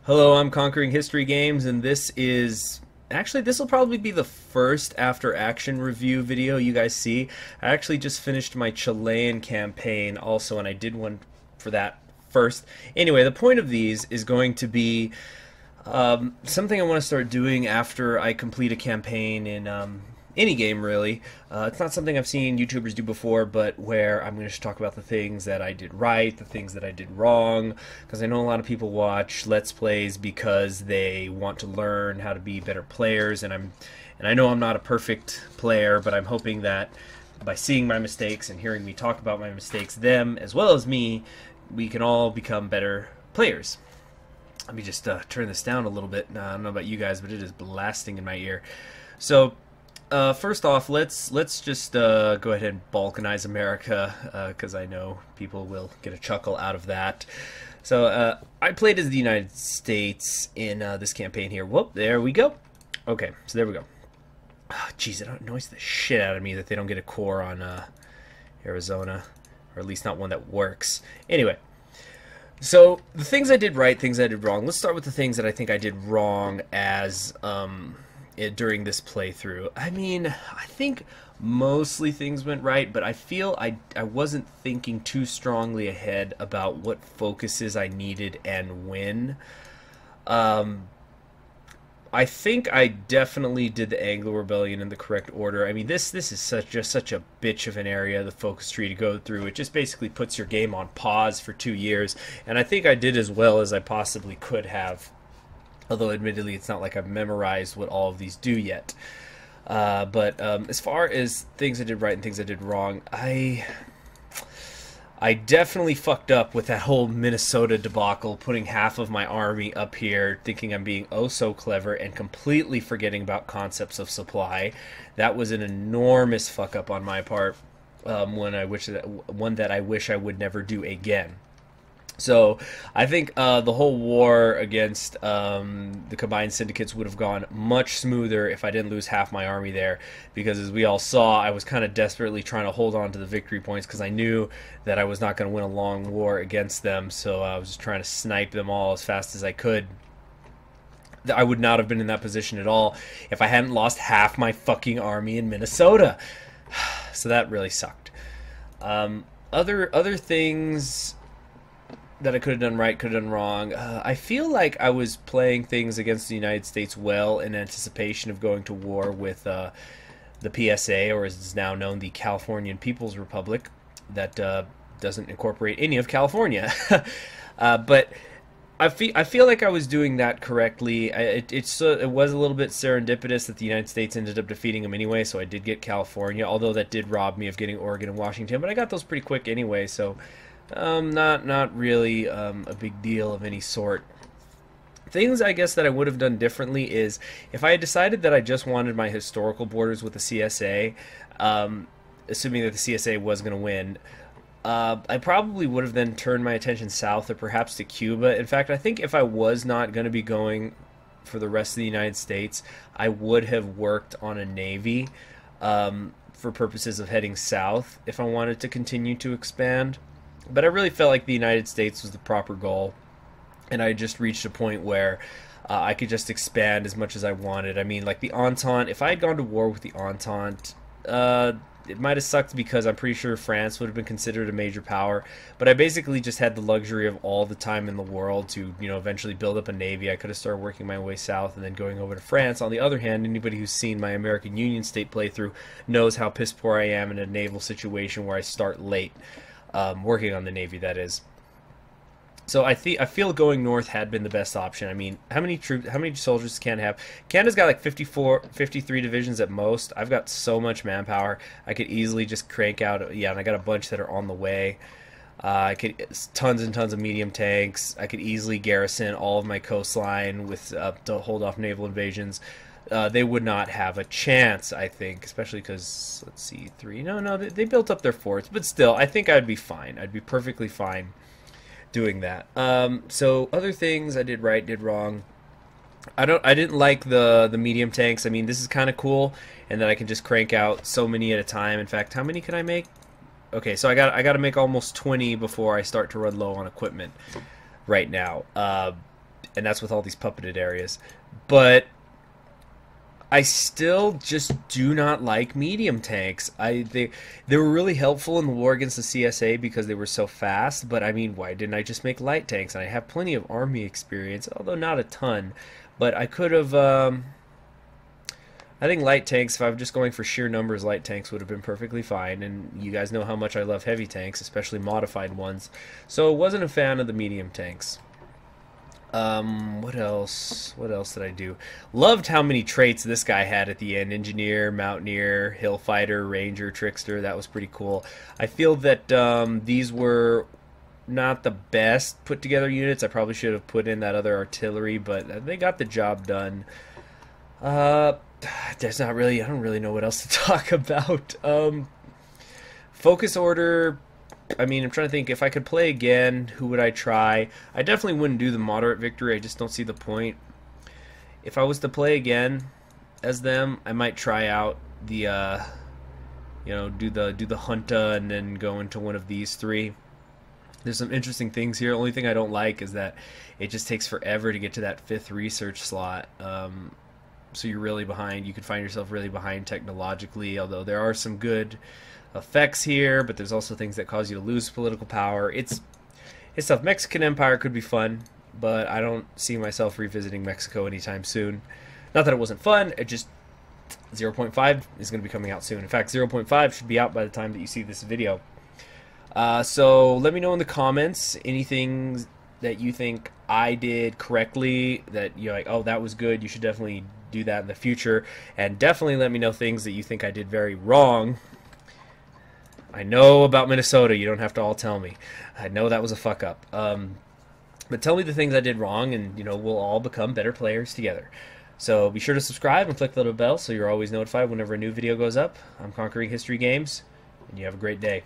Hello, I'm Conquering History Games, and this will probably be the first after action review video you guys see. I actually just finished my Chilean campaign also, and I did one for that first. Anyway, the point of these is going to be something I want to start doing after I complete a campaign in any game, really. It's not something I've seen YouTubers do before, but where I'm going to talk about the things that I did right, the things that I did wrong, because I know a lot of people watch Let's Plays because they want to learn how to be better players, and I know I'm not a perfect player, but I'm hoping that by seeing my mistakes and hearing me talk about my mistakes, them as well as me, we can all become better players. Let me just turn this down a little bit. I don't know about you guys, but it is blasting in my ear. So, first off, let's just go ahead and balkanize America, because I know people will get a chuckle out of that. So, I played as the United States in this campaign here. Whoop, there we go. Okay, so there we go. Oh, jeez, it annoys the shit out of me that they don't get a core on Arizona, or at least not one that works. Anyway. So, the things I did right, things I did wrong. Let's start with the things that I think I did wrong as during this playthrough. I mean, I think mostly things went right, but I feel I wasn't thinking too strongly ahead about what focuses I needed and when. I think I definitely did the Anglo Rebellion in the correct order. I mean, this is such a bitch of an area, the focus tree to go through. It just basically puts your game on pause for 2 years, and I think I did as well as I possibly could have. Although, admittedly, it's not like I've memorized what all of these do yet. But as far as things I did right and things I did wrong, I definitely fucked up with that whole Minnesota debacle, putting half of my army up here, thinking I'm being oh so clever, and completely forgetting about concepts of supply. That was an enormous fuck up on my part, one that I wish I would never do again. So I think the whole war against the combined syndicates would have gone much smoother if I didn't lose half my army there, because as we all saw, I was kind of desperately trying to hold on to the victory points because I knew that I was not going to win a long war against them, so I was just trying to snipe them all as fast as I could. I would not have been in that position at all if I hadn't lost half my fucking army in Minnesota. So that really sucked. Other things that I could have done right, could have done wrong. I feel like I was playing things against the United States well in anticipation of going to war with the PSA, or as it's now known, the Californian People's Republic, that doesn't incorporate any of California. But I feel like I was doing that correctly. It was a little bit serendipitous that the United States ended up defeating them anyway, so I did get California, although that did rob me of getting Oregon and Washington, but I got those pretty quick anyway, so not really a big deal of any sort. Things I guess that I would have done differently is if I had decided that I just wanted my historical borders with the CSA, assuming that the CSA was going to win, I probably would have then turned my attention south or perhaps to Cuba. In fact, I think if I was not going to be going for the rest of the United States, I would have worked on a navy for purposes of heading south if I wanted to continue to expand. But I really felt like the United States was the proper goal, and I just reached a point where I could just expand as much as I wanted. I mean, like the Entente, if I had gone to war with the Entente, it might have sucked because I'm pretty sure France would have been considered a major power, but I basically just had the luxury of all the time in the world to, eventually build up a navy. I could have started working my way south and then going over to France. On the other hand, anybody who's seen my American Union State playthrough knows how piss poor I am in a naval situation where I start late. Working on the Navy, that is. So I feel going north had been the best option. I mean, how many soldiers does Canada have? Canada's got like 53 divisions at most. I've got so much manpower. I could easily just crank out, yeah, and I got a bunch that are on the way. I could tons and tons of medium tanks. I could easily garrison all of my coastline with to hold off naval invasions. They would not have a chance, I think, especially because, let's see, they built up their forts, but still, I think I'd be fine. I'd be perfectly fine doing that. So other things I did right, did wrong. I didn't like the medium tanks. I mean, this is kind of cool, and that I can just crank out so many at a time. In fact, how many can I make? Okay, so I got to make almost 20 before I start to run low on equipment right now. and that's with all these puppeted areas. But I still just do not like medium tanks. They were really helpful in the war against the CSA because they were so fast, but I mean, why didn't I just make light tanks? And I have plenty of army experience, although not a ton. But I could have, I think light tanks, if I was just going for sheer numbers, light tanks would have been perfectly fine. And you guys know how much I love heavy tanks, especially modified ones. So I wasn't a fan of the medium tanks. What else? What else did I do? Loved how many traits this guy had at the end. Engineer, Mountaineer, Hill Fighter, Ranger, Trickster. That was pretty cool. I feel that these were not the best put together units. I probably should have put in that other artillery, but they got the job done. There's not really, I don't really know what else to talk about. Focus order, I mean, I'm trying to think, if I could play again, who would I try? I definitely wouldn't do the moderate victory, I just don't see the point. If I was to play again as them, I might try out the, you know, do the Junta and then go into one of these three. There's some interesting things here. Only thing I don't like is that it just takes forever to get to that 5th research slot. So you're really behind. You could find yourself really behind technologically, although there are some good effects here, but there's also things that cause you to lose political power. It's tough. Mexican Empire could be fun, but I don't see myself revisiting Mexico anytime soon. Not that it wasn't fun, it just 0.5 is going to be coming out soon. In fact, 0.5 should be out by the time that you see this video. So let me know in the comments anything that you think I did correctly, that you're like, oh, that was good, you should definitely do that in the future, and definitely let me know things that you think I did very wrong. I know about Minnesota, you don't have to all tell me. I know that was a fuck up. But tell me the things I did wrong, and you know, we'll all become better players together. So be sure to subscribe and click the little bell so you're always notified whenever a new video goes up. I'm Conquering History Games, and you have a great day.